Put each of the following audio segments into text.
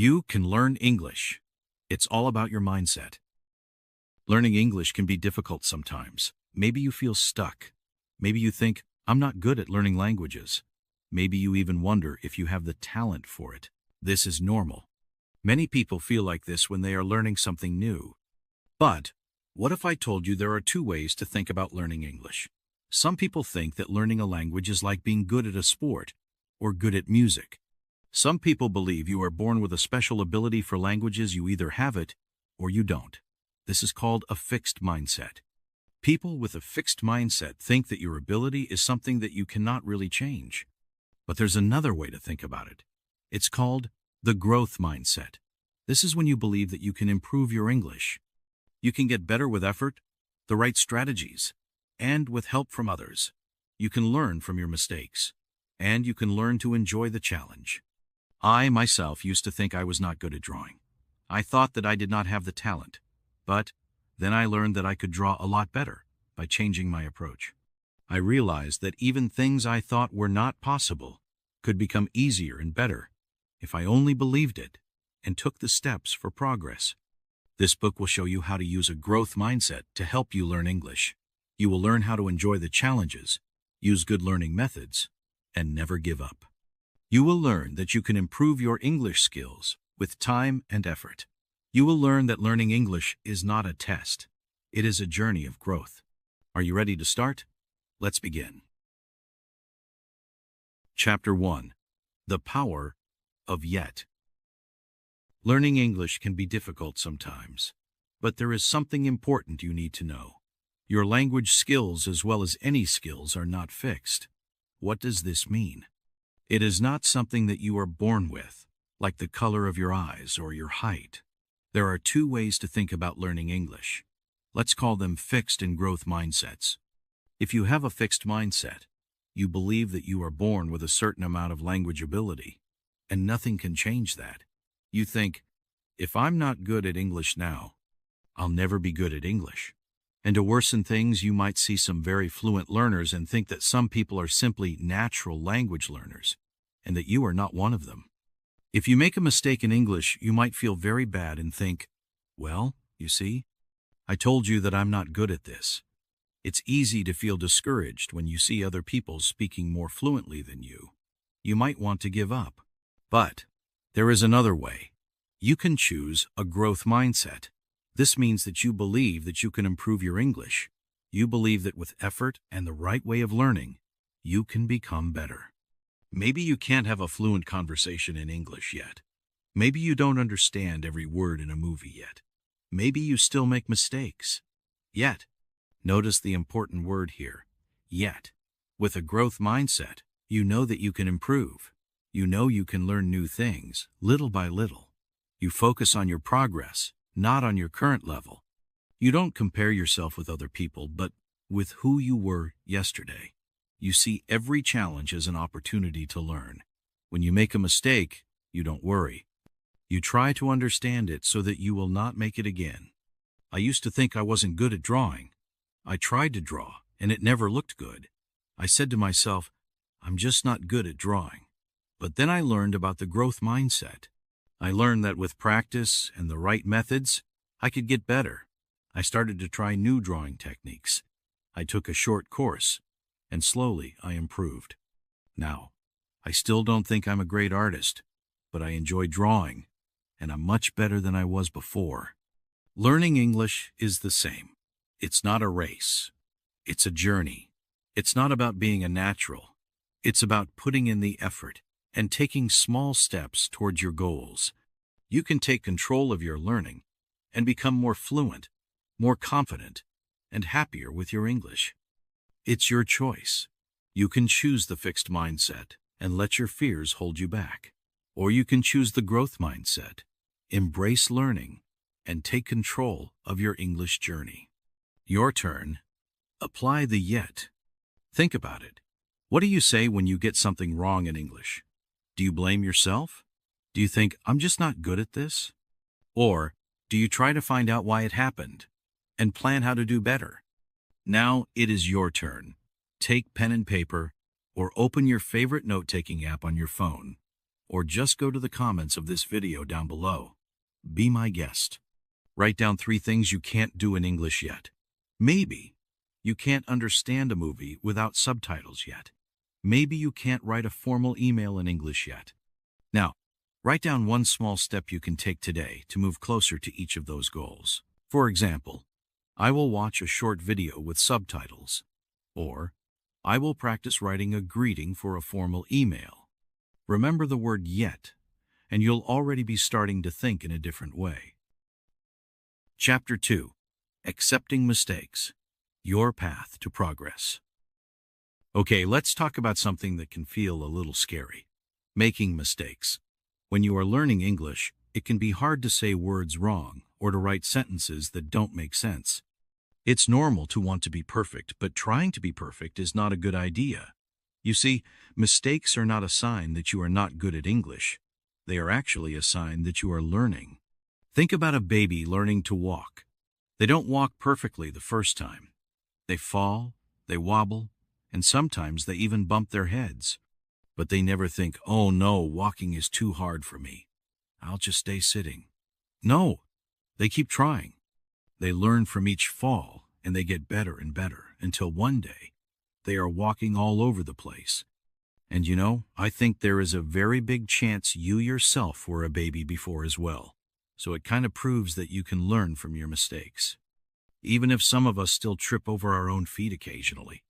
You can learn English. It's all about your mindset. Learning English can be difficult sometimes. Maybe you feel stuck. Maybe you think, I'm not good at learning languages. Maybe you even wonder if you have the talent for it. This is normal. Many people feel like this when they are learning something new. But what if I told you there are two ways to think about learning English? Some people think that learning a language is like being good at a sport or good at music. Some people believe you are born with a special ability for languages. You either have it or you don't. This is called a fixed mindset. People with a fixed mindset think that your ability is something that you cannot really change. But there's another way to think about it. It's called the growth mindset. This is when you believe that you can improve your English. You can get better with effort, the right strategies, and with help from others. You can learn from your mistakes, and you can learn to enjoy the challenge. I, myself, used to think I was not good at drawing. I thought that I did not have the talent, but then I learned that I could draw a lot better by changing my approach. I realized that even things I thought were not possible could become easier and better if I only believed it and took the steps for progress. This book will show you how to use a growth mindset to help you learn English. You will learn how to enjoy the challenges, use good learning methods, and never give up. You will learn that you can improve your English skills with time and effort. You will learn that learning English is not a test. It is a journey of growth. Are you ready to start? Let's begin. Chapter 1. The Power of Yet. Learning English can be difficult sometimes, but there is something important you need to know. Your language skills, as well as any skills, are not fixed. What does this mean? It is not something that you are born with, like the color of your eyes or your height. There are two ways to think about learning English. Let's call them fixed and growth mindsets. If you have a fixed mindset, you believe that you are born with a certain amount of language ability, and nothing can change that. You think, if I'm not good at English now, I'll never be good at English. And to worsen things, you might see some very fluent learners and think that some people are simply natural language learners, and that you are not one of them. If you make a mistake in English, you might feel very bad and think, well, you see, I told you that I'm not good at this. It's easy to feel discouraged when you see other people speaking more fluently than you. You might want to give up. But there is another way. You can choose a growth mindset. This means that you believe that you can improve your English. You believe that with effort and the right way of learning, you can become better. Maybe you can't have a fluent conversation in English yet. Maybe you don't understand every word in a movie yet. Maybe you still make mistakes. Yet, notice the important word here, yet. With a growth mindset, you know that you can improve. You know you can learn new things, little by little. You focus on your progress, not on your current level. You don't compare yourself with other people, but with who you were yesterday. You see every challenge as an opportunity to learn. When you make a mistake, you don't worry. You try to understand it so that you will not make it again. I used to think I wasn't good at drawing. I tried to draw, and it never looked good. I said to myself, I'm just not good at drawing. But then I learned about the growth mindset. I learned that with practice and the right methods, I could get better. I started to try new drawing techniques. I took a short course, and slowly I improved. Now, I still don't think I'm a great artist, but I enjoy drawing, and I'm much better than I was before. Learning English is the same. It's not a race. It's a journey. It's not about being a natural. It's about putting in the effort and taking small steps towards your goals. You can take control of your learning and become more fluent, more confident, and happier with your English. It's your choice. You can choose the fixed mindset and let your fears hold you back. Or you can choose the growth mindset, embrace learning, and take control of your English journey. Your turn. Apply the yet. Think about it. What do you say when you get something wrong in English? Do you blame yourself? Do you think, I'm just not good at this? Or do you try to find out why it happened and plan how to do better? Now it is your turn. Take pen and paper or open your favorite note-taking app on your phone. or just go to the comments of this video down below. Be my guest. Write down 3 things you can't do in English yet. Maybe you can't understand a movie without subtitles yet. Maybe you can't write a formal email in English yet. Now, write down one small step you can take today to move closer to each of those goals. For example, I will watch a short video with subtitles, or I will practice writing a greeting for a formal email. Remember the word yet, and you'll already be starting to think in a different way. Chapter 2. Accepting Mistakes. Your Path to Progress. Okay, let's talk about something that can feel a little scary. Making mistakes. When you are learning English, it can be hard to say words wrong or to write sentences that don't make sense. It's normal to want to be perfect, but trying to be perfect is not a good idea. You see, mistakes are not a sign that you are not good at English. They are actually a sign that you are learning. Think about a baby learning to walk. They don't walk perfectly the first time. They fall, they wobble, and sometimes they even bump their heads. But they never think, "Oh no, walking is too hard for me. I'll just stay sitting." No, they keep trying. They learn from each fall, and they get better and better until one day they are walking all over the place. And you know, I think there is a very big chance you yourself were a baby before as well. So it kind of proves that you can learn from your mistakes. Even if some of us still trip over our own feet occasionally.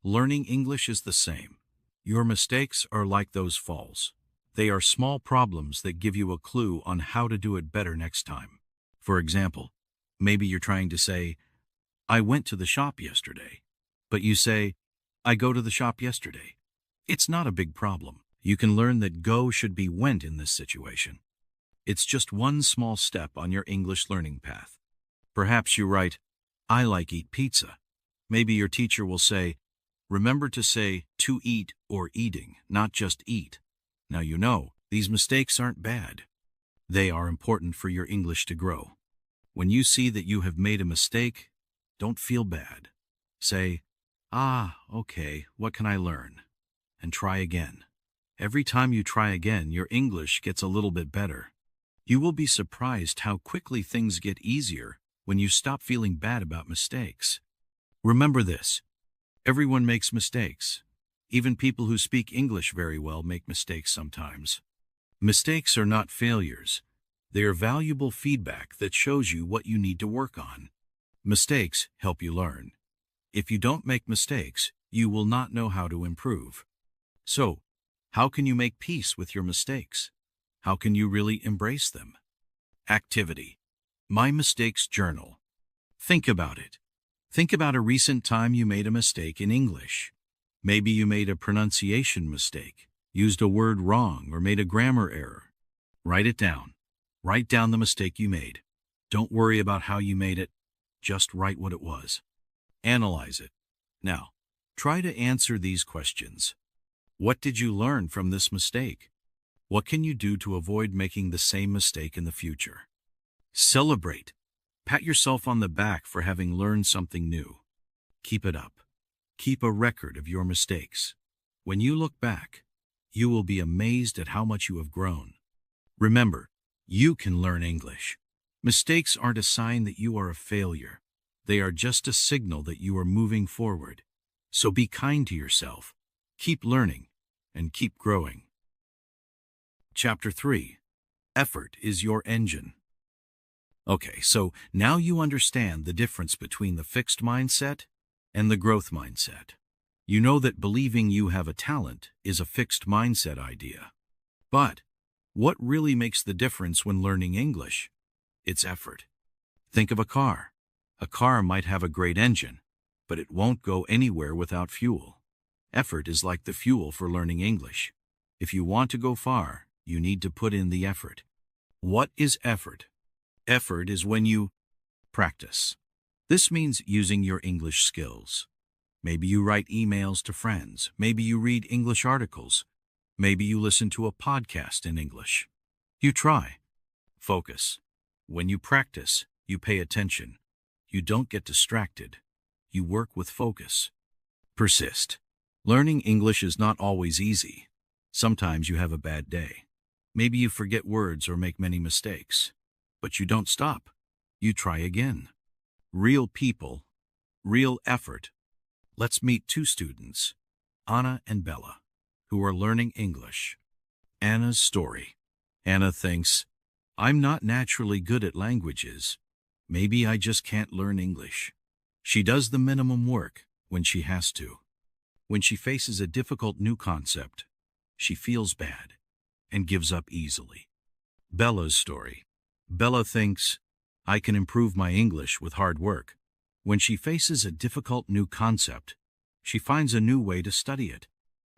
Learning English is the same. Your mistakes are like those falls. They are small problems that give you a clue on how to do it better next time. For example, maybe you're trying to say, "I went to the shop yesterday," but you say, "I go to the shop yesterday." It's not a big problem. You can learn that go should be went in this situation. It's just one small step on your English learning path. Perhaps you write, "I like eat pizza." Maybe your teacher will say, "Remember to say to eat or eating, not just eat." Now you know, these mistakes aren't bad. They are important for your English to grow. When you see that you have made a mistake, don't feel bad. Say, "Okay, what can I learn?" And try again. Every time you try again, your English gets a little bit better. You will be surprised how quickly things get easier when you stop feeling bad about mistakes. Remember this. Everyone makes mistakes. Even people who speak English very well make mistakes sometimes. Mistakes are not failures. They are valuable feedback that shows you what you need to work on. Mistakes help you learn. If you don't make mistakes, you will not know how to improve. So, how can you make peace with your mistakes? How can you really embrace them? Activity. My Mistakes Journal. Think about it. Think about a recent time you made a mistake in English. Maybe you made a pronunciation mistake, used a word wrong, or made a grammar error. Write it down. Write down the mistake you made. Don't worry about how you made it. Just write what it was. Analyze it. Now, try to answer these questions. What did you learn from this mistake? What can you do to avoid making the same mistake in the future? Celebrate. Pat yourself on the back for having learned something new. Keep it up. Keep a record of your mistakes. When you look back, you will be amazed at how much you have grown. Remember, you can learn English. Mistakes aren't a sign that you are a failure. They are just a signal that you are moving forward. So be kind to yourself. Keep learning and keep growing. Chapter 3. Effort is your engine. Okay, so now you understand the difference between the fixed mindset and the growth mindset. You know that believing you have a talent is a fixed mindset idea. But what really makes the difference when learning English? It's effort. Think of a car. A car might have a great engine, but it won't go anywhere without fuel. Effort is like the fuel for learning English. If you want to go far, you need to put in the effort. What is effort? Effort is when you practice. This means using your English skills. Maybe you write emails to friends. Maybe you read English articles. Maybe you listen to a podcast in English. You try. Focus. When you practice, you pay attention. You don't get distracted. You work with focus. Persist. Learning English is not always easy. Sometimes you have a bad day. Maybe you forget words or make many mistakes. But you don't stop. You try again. Real people, real effort. Let's meet two students, Anna and Bella, who are learning English. Anna's story. Anna thinks, I'm not naturally good at languages. Maybe I just can't learn English. She does the minimum work when she has to. When she faces a difficult new concept, she feels bad and gives up easily. Bella's story. Bella thinks, I can improve my English with hard work. When she faces a difficult new concept, she finds a new way to study it.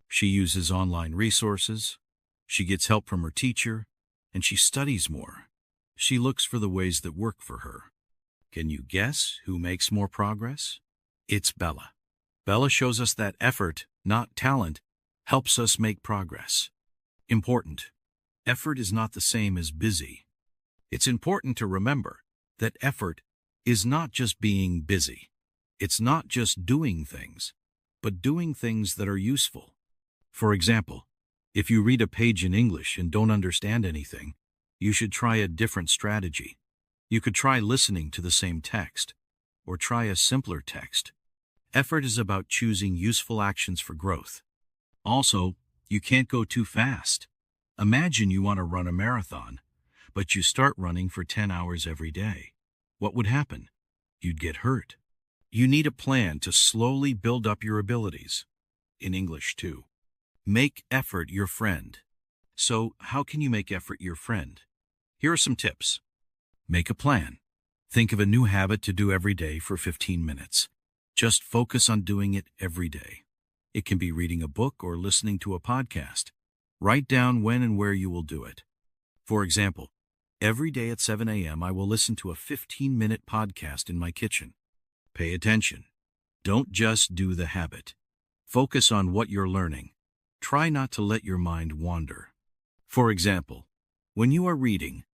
She uses online resources, she gets help from her teacher, and she studies more. She looks for the ways that work for her. Can you guess who makes more progress? It's Bella. Bella shows us that effort, not talent, helps us make progress. Important. Effort is not the same as busy. It's important to remember that effort is not just being busy. It's not just doing things, but doing things that are useful. For example, if you read a page in English and don't understand anything, you should try a different strategy. You could try listening to the same text, or try a simpler text. Effort is about choosing useful actions for growth. Also, you can't go too fast. Imagine you want to run a marathon, but you start running for 10 hours every day. What would happen? You'd get hurt. You need a plan to slowly build up your abilities. In English, too. Make effort your friend. So, how can you make effort your friend? Here are some tips. Make a plan. Think of a new habit to do every day for 15 minutes. Just focus on doing it every day. It can be reading a book or listening to a podcast. Write down when and where you will do it. For example, every day at 7 a.m. I will listen to a 15-minute podcast in my kitchen. Pay attention. Don't just do the habit. Focus on what you're learning. Try not to let your mind wander. For example, when you are reading,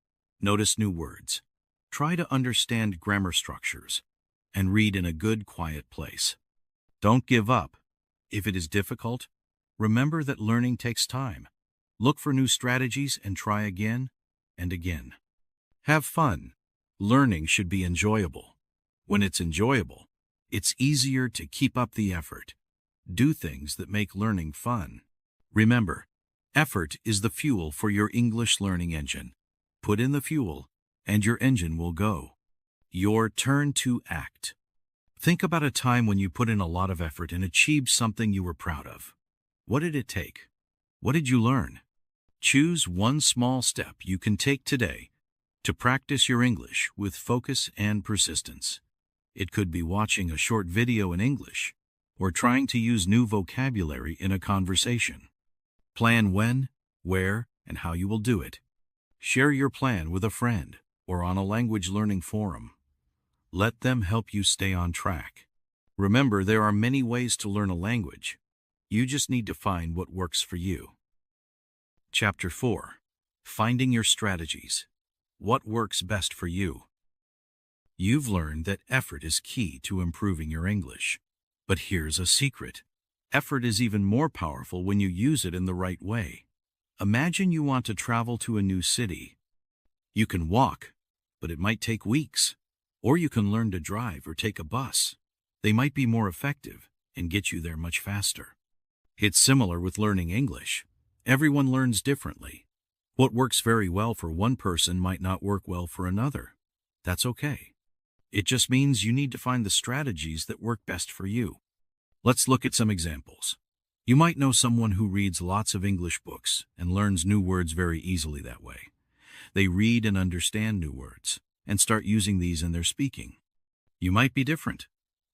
notice new words. Try to understand grammar structures and read in a good, quiet place. Don't give up. If it is difficult, remember that learning takes time. Look for new strategies and try again and again. Have fun. Learning should be enjoyable. When it's enjoyable, it's easier to keep up the effort. Do things that make learning fun. Remember, effort is the fuel for your English learning engine. Put in the fuel, and your engine will go. Your turn to act. Think about a time when you put in a lot of effort and achieved something you were proud of. What did it take? What did you learn? Choose one small step you can take today to practice your English with focus and persistence. It could be watching a short video in English or trying to use new vocabulary in a conversation. Plan when, where, and how you will do it. Share your plan with a friend or on a language learning forum. Let them help you stay on track. Remember, there are many ways to learn a language. You just need to find what works for you. Chapter 4. Finding your strategies. What works best for you? You've learned that effort is key to improving your English. But here's a secret. Effort is even more powerful when you use it in the right way. Imagine you want to travel to a new city. You can walk, but it might take weeks. Or you can learn to drive or take a bus. They might be more effective and get you there much faster. It's similar with learning English. Everyone learns differently. What works very well for one person might not work well for another. That's okay. It just means you need to find the strategies that work best for you. Let's look at some examples. You might know someone who reads lots of English books and learns new words very easily that way. They read and understand new words and start using these in their speaking. You might be different.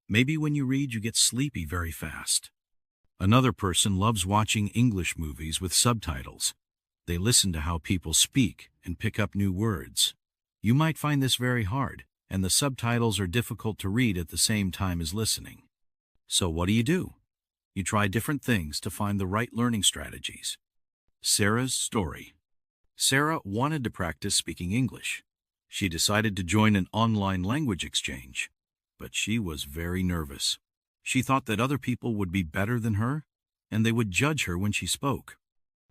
Maybe when you read, you get sleepy very fast. Another person loves watching English movies with subtitles. They listen to how people speak and pick up new words. You might find this very hard, and the subtitles are difficult to read at the same time as listening. So what do? You try different things to find the right learning strategies. Sarah's story. Sarah wanted to practice speaking English. She decided to join an online language exchange, but she was very nervous. She thought that other people would be better than her, and they would judge her when she spoke.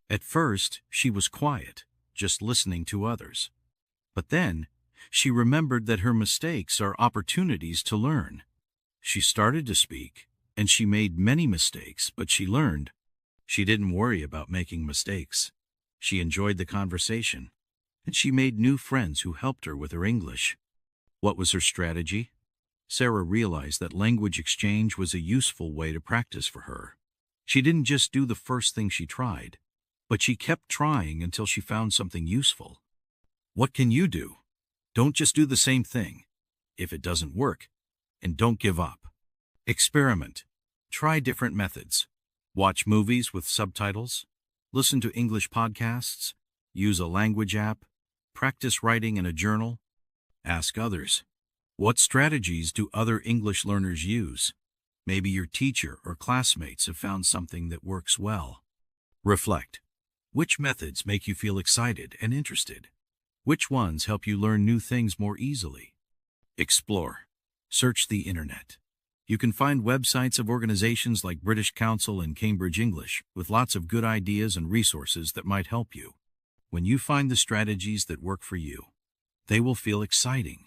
At first, she was quiet, just listening to others. But then, she remembered that her mistakes are opportunities to learn. She started to speak, and she made many mistakes, but she learned. She didn't worry about making mistakes. She enjoyed the conversation, and she made new friends who helped her with her English. What was her strategy? Sarah realized that language exchange was a useful way to practice for her. She didn't just do the first thing she tried, but she kept trying until she found something useful. What can you do? Don't just do the same thing. If it doesn't work, and don't give up. Experiment. Try different methods. Watch movies with subtitles. Listen to English podcasts. Use a language app. Practice writing in a journal. Ask others. What strategies do other English learners use? Maybe your teacher or classmates have found something that works well. Reflect. Which methods make you feel excited and interested? Which ones help you learn new things more easily? Explore. Search the internet. You can find websites of organizations like British Council and Cambridge English with lots of good ideas and resources that might help you. When you find the strategies that work for you, they will feel exciting,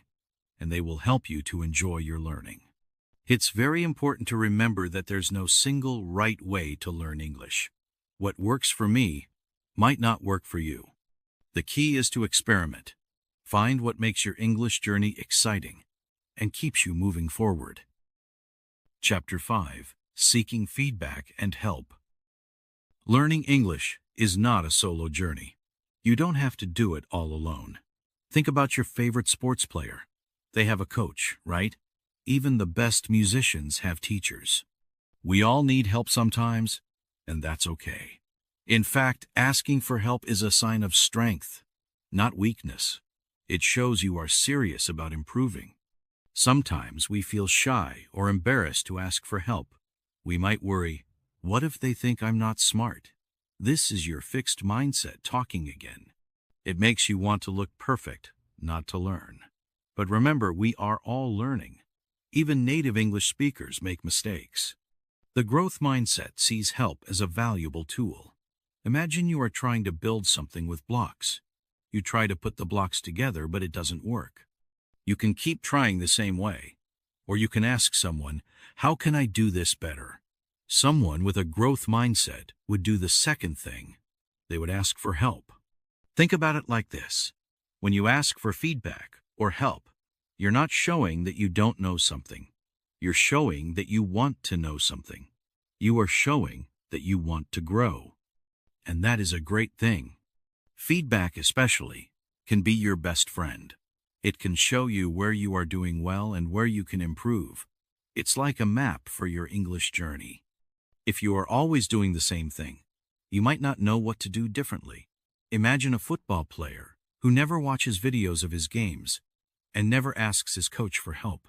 and they will help you to enjoy your learning. It's very important to remember that there's no single right way to learn English. What works for me might not work for you. The key is to experiment. Find what makes your English journey exciting and keeps you moving forward. Chapter 5. Seeking Feedback and Help. Learning English is not a solo journey. You don't have to do it all alone. Think about your favorite sports player. They have a coach, right? Even the best musicians have teachers. We all need help sometimes, and that's okay. In fact, asking for help is a sign of strength, not weakness. It shows you are serious about improving. Sometimes we feel shy or embarrassed to ask for help. We might worry, what if they think I'm not smart? This is your fixed mindset talking again. It makes you want to look perfect, not to learn. But remember, we are all learning. Even native English speakers make mistakes. The growth mindset sees help as a valuable tool. Imagine you are trying to build something with blocks. You try to put the blocks together, but it doesn't work. You can keep trying the same way. Or you can ask someone, how can I do this better? Someone with a growth mindset would do the second thing. They would ask for help. Think about it like this. When you ask for feedback or help, you're not showing that you don't know something. You're showing that you want to know something. You are showing that you want to grow. And that is a great thing. Feedback especially can be your best friend. It can show you where you are doing well and where you can improve. It's like a map for your English journey. If you are always doing the same thing, you might not know what to do differently. Imagine a football player who never watches videos of his games and never asks his coach for help.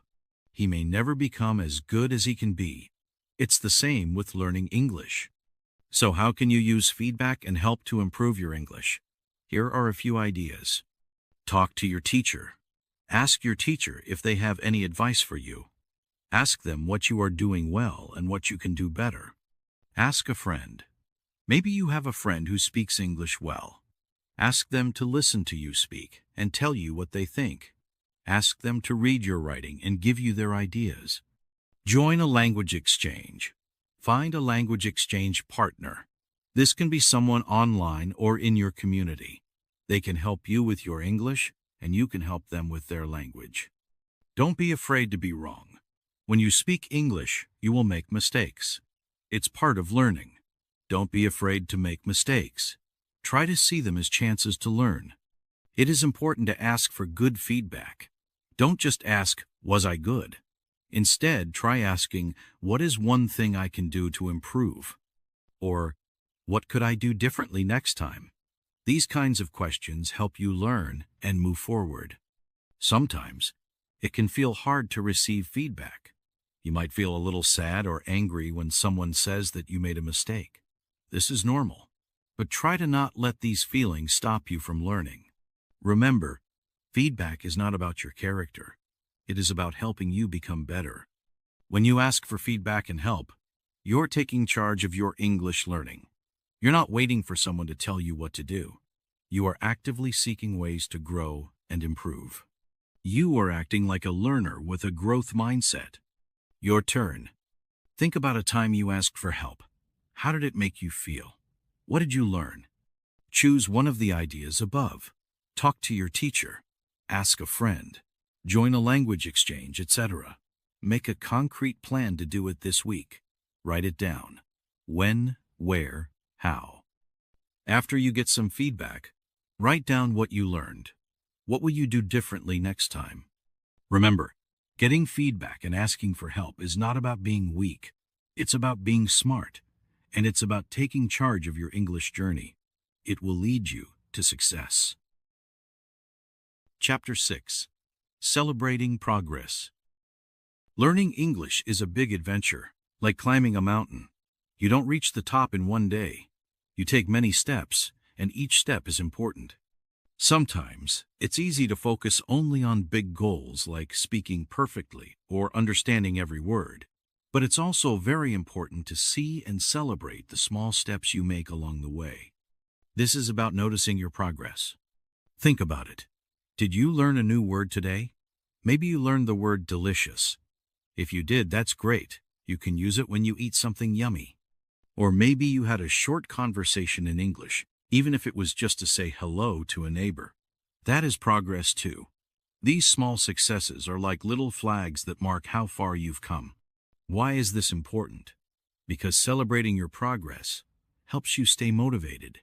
He may never become as good as he can be. It's the same with learning English. So how can you use feedback and help to improve your English? Here are a few ideas. Talk to your teacher. Ask your teacher if they have any advice for you. Ask them what you are doing well and what you can do better. Ask a friend. Maybe you have a friend who speaks English well. Ask them to listen to you speak and tell you what they think. Ask them to read your writing and give you their ideas. Join a language exchange. Find a language exchange partner. This can be someone online or in your community. They can help you with your English, and you can help them with their language. Don't be afraid to be wrong. When you speak English, you will make mistakes. It's part of learning. Don't be afraid to make mistakes. Try to see them as chances to learn. It is important to ask for good feedback. Don't just ask, was I good? Instead, try asking, what is one thing I can do to improve? Or, what could I do differently next time? These kinds of questions help you learn and move forward. Sometimes, it can feel hard to receive feedback. You might feel a little sad or angry when someone says that you made a mistake. This is normal, but try to not let these feelings stop you from learning. Remember, feedback is not about your character. It is about helping you become better. When you ask for feedback and help, you're taking charge of your English learning. You're not waiting for someone to tell you what to do. You are actively seeking ways to grow and improve. You are acting like a learner with a growth mindset. Your turn. Think about a time you asked for help. How did it make you feel? What did you learn? Choose one of the ideas above. Talk to your teacher. Ask a friend. Join a language exchange, etc. Make a concrete plan to do it this week. Write it down. When, where, how. After you get some feedback, write down what you learned. What will you do differently next time? Remember, getting feedback and asking for help is not about being weak. It's about being smart, and it's about taking charge of your English journey. It will lead you to success. Chapter 6. Celebrating Progress. Learning English is a big adventure, like climbing a mountain. You don't reach the top in one day. You take many steps, and each step is important. Sometimes, it's easy to focus only on big goals like speaking perfectly or understanding every word. But it's also very important to see and celebrate the small steps you make along the way. This is about noticing your progress. Think about it. Did you learn a new word today? Maybe you learned the word delicious. If you did, that's great. You can use it when you eat something yummy. Or maybe you had a short conversation in English, even if it was just to say hello to a neighbor. That is progress too. These small successes are like little flags that mark how far you've come. Why is this important? Because celebrating your progress helps you stay motivated.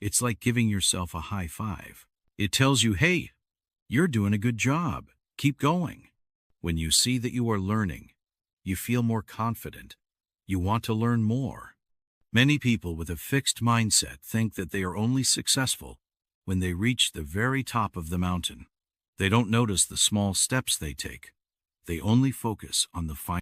It's like giving yourself a high five. It tells you, hey, you're doing a good job. Keep going. When you see that you are learning, you feel more confident. You want to learn more. Many people with a fixed mindset think that they are only successful when they reach the very top of the mountain. They don't notice the small steps they take. They only focus on the final.